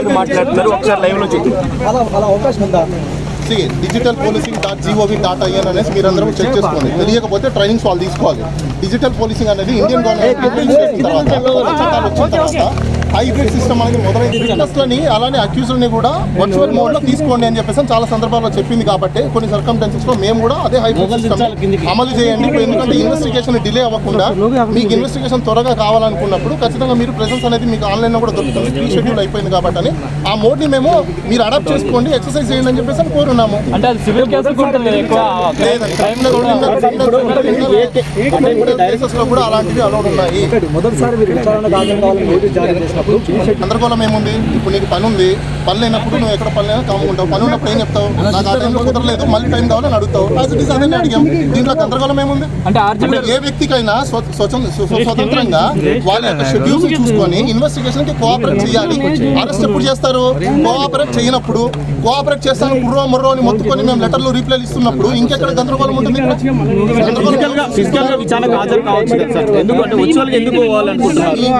నాయకులు మాట్లాడుతున్నారు, ఒకసారి లైవ్ లో చూద్దాం. అలా అవకాశం ఉందా? digitalpolicing.gov.in అనేసి మీరందరూ చెక్ చేసుకోండి. తెలియకపోతే ట్రైనింగ్స్ వాళ్ళు తీసుకోవాలి. డిజిటల్ పోలీసింగ్ అనేది ఇండియన్ గవర్నమెంట్ చట్టాలు వచ్చిన తర్వాత హైబ్రిడ్ సిస్టమ్ అనేది మొదలైంది. విట్నెస్లని అలానే అక్యూజ్లని కూడా వర్చువల్ మోడ్ లో తీసుకోండి అని చెప్పేసి చాలా సందర్భాల్లో చెప్పింది. కాబట్టి కొన్ని సర్కమ్స్టాన్సెస్ లో మేము కూడా అదే హైబ్రిడ్ సిస్టమ్ అమలు చేయండి. ఎందుకంటే ఇన్వెస్టిగేషన్ డిలే అవ్వకుండా మీకు ఇన్వెస్టిగేషన్ త్వరగా కావాలనుకున్నప్పుడు ఖచ్చితంగా మీరు ప్రెసెన్స్ అనేది మీకు ఆన్లైన్ లో కూడా దొరుకుతుంది. ప్రీ షెడ్యూల్ అయిపోయింది కాబట్టి అని ఆ మోడ్ ని మేము మీరు అడాప్ట్ చేసుకోండి, ఎక్సర్సైజ్ చేయండి అని చెప్పేసి కోరున్నాము. కూడా అలాంటివి అలౌడ్ ఉన్నాయి. గందరగోళం ఏముంది? ఇప్పుడు నీకు పని ఉంది, పని లేనప్పుడు నువ్వు ఎక్కడ పని అయినా కాముకుంటావు. పని ఉన్నప్పుడు ఏం చెప్తావు? నాకు ఆ టైంలో కుదరలేదు, మళ్ళీ టైం కావాలని అడుగుతావు. అదే అడిగాం. దీంట్లో గందరగోళం ఏముంది? ఏ వ్యక్తికైనా స్వతంత్రంగా వాళ్ళ యొక్క షెడ్యూల్స్ చూసుకొని ఇన్వెస్టిగేషన్ కి కోఆపరేట్ చేయాలి. అరెస్ట్ ఎప్పుడు చేస్తారు? కోఆపరేట్ చేయనప్పుడు. కోఆపరేట్ చేస్తాను కుర్రో ముర్రో అని మొత్తుకొని మేము లెటర్లు రీప్లైలు ఇస్తున్నప్పుడు ఇంకెక్కడ గందరగోళం ఉంటుంది?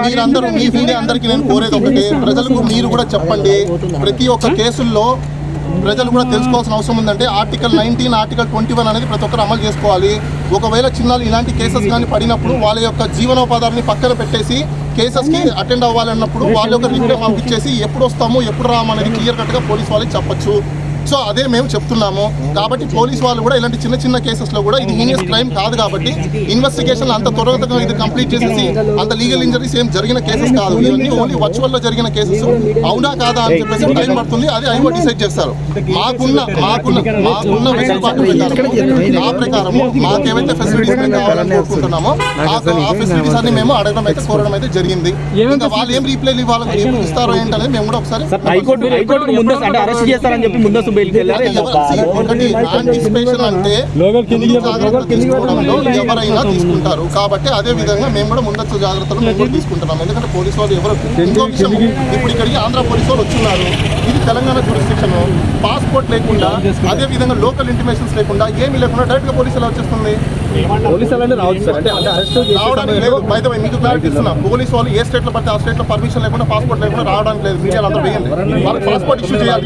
మీరందరూ మీ మీడియా అందరికీ నేను కోరేది ఒకటే, ప్రజలకు మీరు కూడా చెప్పండి. ప్రతి ఒక్క కేసుల్లో ప్రజలు కూడా తెలుసుకోవాల్సిన అవసరం ఉందంటే ఆర్టికల్ 19, ఆర్టికల్ 21 అనేది ప్రతి ఒక్కరు అమలు చేసుకోవాలి. ఒకవేళ చిన్నాలు ఇలాంటి కేసెస్ కానీ పడినప్పుడు వాళ్ళ యొక్క జీవనోపాధాన్ని పక్కన పెట్టేసి కేసెస్కి అటెండ్ అవ్వాలన్నప్పుడు వాళ్ళ యొక్క రిప్లై పంపించేసి ఎప్పుడు వస్తాము ఎప్పుడు రామనేది క్లియర్ కట్గా పోలీస్ వాళ్ళకి చెప్పచ్చు. సో అదే మేము చెప్తున్నాము. కాబట్టి పోలీస్ వాళ్ళు కూడా ఇలాంటి చిన్న చిన్న కేసెస్లో కూడా ఇది హీనియస్ క్రైమ్ కాదు కాబట్టి ఇన్వెస్టిగేషన్ అంత త్వరగా ఇది కంప్లీట్ చేసేసి అంత లీగల్ ఇంజరీస్ ఏం జరిగిన కేసెస్ కాదు. ఇవన్నీ ఓన్లీ వర్చువల్లో జరిగిన కేసెస్. అవునా కాదా అని చెప్పేసి టైం పడుతుంది. అది ఐఓ డిసైడ్ చేస్తారు. మాకున్న వెసులుబాటు నా ప్రకారము మాకేమైతే ఫెసిలిటీస్ కావాలని కోరుకుంటున్నామో ఆ ఫెసిలిటీస్ అన్ని మేము అడగడం అయితే కోరడం అయితే జరిగింది. ఇంకా వాళ్ళు ఏం రీప్లైలు ఇవ్వాలి ఇస్తారో ఏంటనేది మేము కూడా ఒకసారి ఎవరైనా తీసుకుంటారు. కాబట్టి అదే విధంగా మేము కూడా ముందస్తు జాగ్రత్తలు మేము కూడా తీసుకుంటున్నాం. ఎందుకంటే పోలీసు వాళ్ళు ఎవరు ఇంకో విషయం, ఇప్పుడు ఇక్కడికి ఆంధ్ర పోలీసు వాళ్ళు వచ్చున్నారు. ఇది తెలంగాణ జ్యూరిస్డిక్షన్. పాస్పోర్ట్ లేకుండా అదే విధంగా లోకల్ ఇంటిమేషన్స్ లేకుండా ఏమీ లేకుండా డైరెక్ట్ గా పోలీసు ఎలా వచ్చేస్తుంది? రావడానికి లేదు. బయట మీకు క్లారిటీ ఇస్తున్నా, పోలీసు వాళ్ళు ఏ స్టేట్ లో పడితే ఆ స్టేట్ లో పర్మిషన్ లేకుండా పాస్పోర్ట్ లేకుండా రావడానికి లేదు. మీడియాలో అందరూ వేయండి. వాళ్ళకి పాస్పోర్ట్ ఇష్యూ చేయాలి.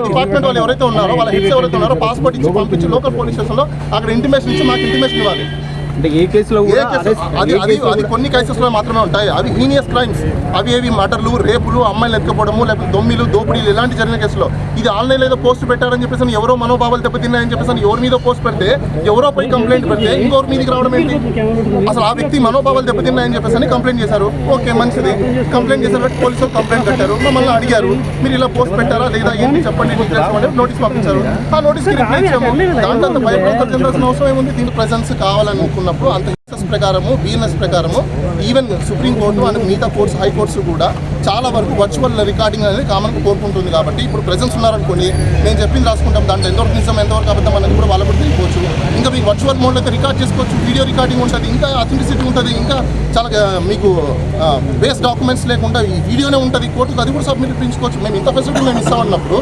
డిపార్ట్మెంట్ వాళ్ళు ఎవరైతే ఉన్నారో వాళ్ళ హెడ్స్ ఎవరైతే ఉన్నారో పాస్పోర్ట్ ఇచ్చి పంపించి లోకల్ పోలీస్ స్టేషన్ లో అక్కడ ఇంటిమేషన్ ఇచ్చి మాకు ఇంటిమేషన్ ఇవ్వాలి. అంటే ఏ కేసులో అది కొన్ని కేసెస్లో మాత్రమే ఉంటాయి. అవి హీనియస్ క్రైమ్స్. అవి ఏవి మర్డర్లు, రేపులు, అమ్మాయిలు ఎత్తుకోవడము, లేకపోతే దొమ్మిలు, దోపిడీలు ఇలాంటి జరిగిన కేసులో ఇది ఆన్లైన్ ఏదో పోస్ట్ పెట్టారని చెప్పేసి ఎవరో మనోభావాలు దెబ్బతిన్నాయని చెప్పేసి ఎవరి మీద పోస్ట్ పెడితే ఎవరో పోయి కంప్లైంట్ పెడితే ఇంకొకరి మీదకి రావడం ఏంటి? అసలు ఆ వ్యక్తి మనోభావాలు దెబ్బతిన్నాయని చెప్పేసి కంప్లైంట్ చేశారు. ఓకే, మంచిది. కంప్లైంట్ చేశారు, పోలీసులు కంప్లైంట్ కట్టారు. మమ్మల్ని అడిగారు మీరు ఇలా పోస్ట్ పెట్టారా లేదా ఏంటి చెప్పండి డీటెయిల్స్ అంటే నోటీస్ పంపించారు. ఆ నోటీస్కి రిప్లై ఇచ్చాము. దాంట్లో అంత భయపడాల్సిన అవసరం ఏముంది? దీని ప్రెజెన్స్ కావాలనుకున్నప్పుడు అంత ప్రకారము బిఎన్ఎస్ ప్రకారము ఈవెన్ సుప్రీంకోర్టు అండ్ మిగతా కోర్ట్స్ హైకోర్ట్స్ కూడా చాలా వరకు వర్చువల్ రికార్డింగ్ అనేది కామన్గా కోరుకుంటుంది. కాబట్టి ఇప్పుడు ప్రెజెన్స్ ఉన్నారనుకోండి, నేను చెప్పింది రాసుకుంటాం. దాంట్లో ఎంతవరకు నిజం ఎంతవరకు అబద్ధం అనేది కూడా వాళ్ళ కూడా తెలియవచ్చు. ఇంకా మీకు వర్చువల్ మోడ్లో అయితే రికార్డ్ చేసుకోవచ్చు, వీడియో రికార్డింగ్ ఉంటుంది, ఇంకా అథెంటిసిటీ ఉంటుంది, ఇంకా చాలా మీకు బేస్ డాక్యుమెంట్స్ లేకుండా ఈ వీడియోనే ఉంటుంది. కోర్టుకు అది కూడా సబ్మిట్ చేయించుకోవచ్చు. మేము ఇంత ఫెసిలిటీ మేము ఇస్తామన్నప్పుడు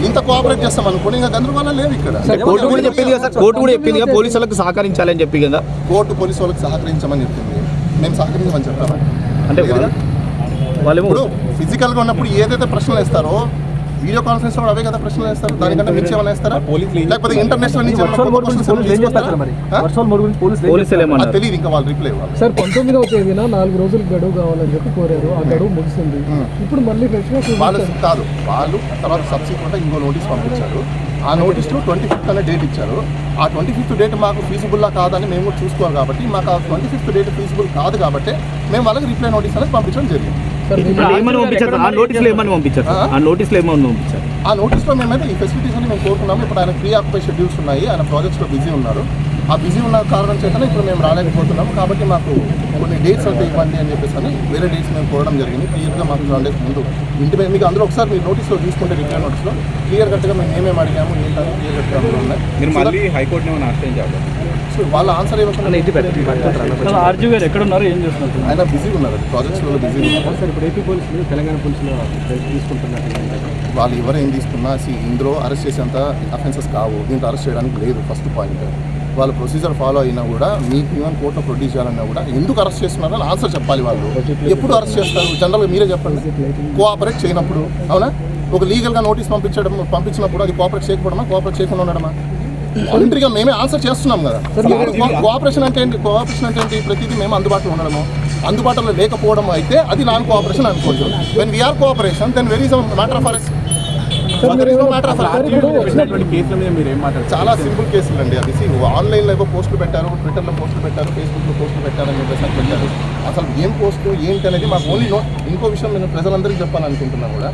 ఇంత కోఆపరేట్ చేస్తాం అనుకోండి, ఇంకా గందరగోళం లేదు ఇక్కడ. కోర్టు కూడా చెప్పింది పోలీసులకు సహకరించాలని చెప్పి కదా. కోర్టు పోలీసు వాళ్ళకి సహకరించమని చెప్తుంది. మేము సహకరించమని చెప్తామా? అంటే వాళ్ళు ఇప్పుడు ఫిజికల్గా ఉన్నప్పుడు ఏదైతే ప్రశ్నలు వేస్తారో వీడియో కాన్ఫరెన్స్ లో అవే కదా ప్రశ్నలు వేస్తారు. దానికంటే మించి ఏమైనా వేస్తారా? లేకపోతే ఇంటర్నేషనల్ నుంచి తెలియదు. ఇంకా వాళ్ళు రిప్లై ఇవ్వాలి. సార్ 19వ తేదీన 4 రోజులు గడువు కావాలని చెప్పి కోరారు. ఆ గడువు ముగిసింది. ఇప్పుడు మళ్ళీ వాళ్ళు కాదు, వాళ్ళు తర్వాత సబ్సిక్వెంట్ ఇంకో నోటీస్ పంపించారు. ఆ నోటీస్లో 25th అనే డేట్ ఇచ్చారు. ఆ 25th డేట్ మాకు ఫీజిబుల్లా కాదని మేము కూడా చూసుకోవాలి. కాబట్టి మాకు ఆ 25th డేట్ ఫీజిబుల్ కాదు కాబట్టి మేము వాళ్ళకి రిప్లై నోటీస్ అనేది పంపించడం జరిగింది. ఆ నోటీస్లో మేమైతే ఈ ఫెసిలిటీస్ అని మేము కోరుకున్నాము. ఇప్పుడు ఆయన ప్రీ ఆక్యుపై షెడ్యూల్స్ ఉన్నాయి, ఆయన ప్రాజెక్ట్స్లో బిజీ ఉన్నారు. ఆ బిజీ ఉన్న కారణం చేతనే ఇప్పుడు మేము రాలేకపోతున్నాము. కాబట్టి మాకు కొన్ని డేట్స్ అయితే ఇవ్వండి అని చెప్పేసి అని వేరే డేట్స్ మేము కోరడం జరిగింది. క్లియర్గా మాకు 2 డేస్ ముందు ఇంటి మీద మీకు అందులో ఒకసారి మీరు నోటీస్లో చూసుకుంటే రిప్లై నోటీస్లో క్లియర్ కట్గా మేము ఏమేమి అడిగాము ఏంటని క్లియర్ కట్గా ఉన్నాయి. మీరు మళ్ళీ హైకోర్టుని ఏమైనా ఆశ్రయించాలి? సో వాళ్ళ ఆన్సర్ ఇవ్వకుండా ఎక్కడ ఉన్నారు, ఏం చేస్తున్నారు? ఆయన బిజీగా ఉన్నారు, ప్రాజెక్ట్స్లో బిజీగా ఉన్నారు. సార్ ఇప్పుడు ఏపీ పోలీసులు తెలంగాణ పోలీసులు తీసుకుంటున్నారు. వాళ్ళు ఎవరు ఏం తీసుకున్నా ఇందులో అరెస్ట్ చేసేంత అఫెన్సెస్ కావు. దీంట్లో అరెస్ట్ చేయడానికి లేదు. ఫస్ట్ పాయింట్ వాళ్ళ ప్రొసీజర్ ఫాలో అయినా కూడా మీకు ఈవెన్ కోర్టులో ప్రొడ్యూస్ చేయాలన్నా కూడా ఎందుకు అరెస్ట్ చేస్తున్నారో అని ఆన్సర్ చెప్పాలి వాళ్ళు. ఎప్పుడు అరెస్ట్ చేస్తారు జనరల్గా మీరే చెప్పండి. కోఆపరేట్ చేయనప్పుడు, అవునా? ఒక లీగల్గా నోటీస్ పంపించినప్పుడు అది కోఆపరేట్ చేయకపోవడమా, కోఆపరేట్ చేయకుండా ఉండడమా? వాలంటరీగా మేమే ఆన్సర్ చేస్తున్నాం కదా. కోఆపరేషన్ అంటే ఏంటి? కోఆపరేషన్ అంటే ఏంటి? ప్రతిదీ మేము అందుబాటులో ఉండడము, అందుబాటులో లేకపోవడం అయితే అది నాన్ కోఆపరేషన్ అనుకోవచ్చు. When we are cooperation then very is matter of arrest. కేసుల మీద మీరు ఏం మాట్లాడారు? చాలా సింపుల్ కేసులు అండి అది. ఆన్లైన్లో ఏవో పోస్టులు పెట్టారు, ట్విట్టర్లో పోస్టులు పెట్టారు, ఫేస్బుక్లో పోస్టులు పెట్టారని చెప్పేసి అని పెట్టారు. అసలు ఏం పోస్టు ఏంటి అనేది మాకు ఓన్లీ ఇంకో విషయం నేను ప్రజలందరికీ చెప్పాలనుకుంటున్నాను కూడా,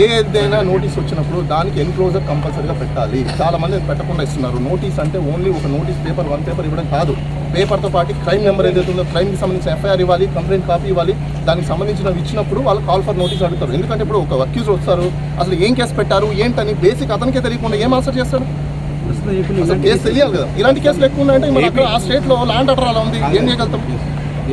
ఏదైనా నోటీస్ వచ్చినప్పుడు దానికి ఎన్క్లోజర్ కంపల్సరీగా పెట్టాలి. చాలా మంది పెట్టకుండా ఇస్తున్నారు. నోటీస్ అంటే ఓన్లీ ఒక నోటీస్ పేపర్, 1 పేపర్ ఇవ్వడం కాదు. పేపర్తో పాటు క్రైమ్ నెంబర్ ఏదైతే ఉందో, క్రైమ్కి సంబంధించిన ఎఫ్ఐఆర్ ఇవ్వాలి, కంప్లైంట్ కాపీ ఇవ్వాలి. దానికి సంబంధించినవి ఇచ్చినప్పుడు వాళ్ళు కాల్ ఫర్ నోటీస్ అడుగుతారు. ఎందుకంటే ఇప్పుడు ఒక అక్యూజ్ వస్తారు, అసలు ఏం కేసు పెట్టారు ఏంటని బేసిక్ అతనికే తెలియకుండా ఏం ఆన్సర్ చేస్తారు? అసలు కేసు తెలియాలి కదా. ఇలాంటి కేసులు ఎక్కువ ఉన్నాయంటే మరి అక్కడ ఆ స్టేట్లో ల్యాండ్ ఆర్డర్ అలా ఉంది, ఏం చేయగలుగుతాం?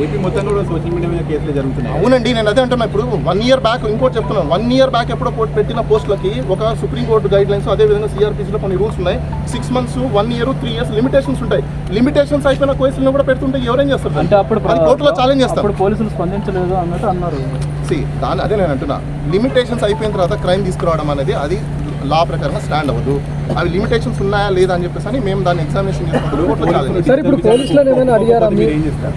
ఏపీ మొత్తంలో కూడా సోషల్ మీడియా మీద కేసులు జరుగుతున్నాయి. అవునండి, నేను అదే అంటున్నా. ఇప్పుడు 1 year బ్యాక్ ఇంకోటి చెప్తున్నాను. 1 year బ్యాక్ ఎప్పుడో పెట్టిన పోస్టులకి ఒక సుప్రీంకోర్టు గైడ్ లైన్స్, అదేవిధంగా సిఆర్పిసిలో కొన్ని రూల్స్ ఉన్నాయి. 6 months, 1 year, 3 years లిమిటేషన్స్ ఉంటాయి. లిమిటేషన్స్ అయిపోయిన కేసులను కూడా పెడుతుంటే ఎవరేం చేస్తారు? అంటే అప్పుడు కోర్టులో ఛాలెంజ్ చేస్తారు. పోలీసులు స్పందించలేదు అన్నట్టు అన్నారు. అదే నేను అంటున్నా. లిమిటేషన్స్ అయిపోయిన తర్వాత క్రైమ్ తీసుకురావడం అనేది అది లా ప్రకారంగా స్టాండ్ అవ్వదు. అవి లిమిటేషన్స్ ఉన్నాయా లేదా అని చెప్పేసి మేము దాన్ని ఎగ్జామినేషన్ చేసుకుంటాం. ఇప్పుడు పోలీసులు ఏమైనా అడిగారా? మీరు ఏం చేస్తారు?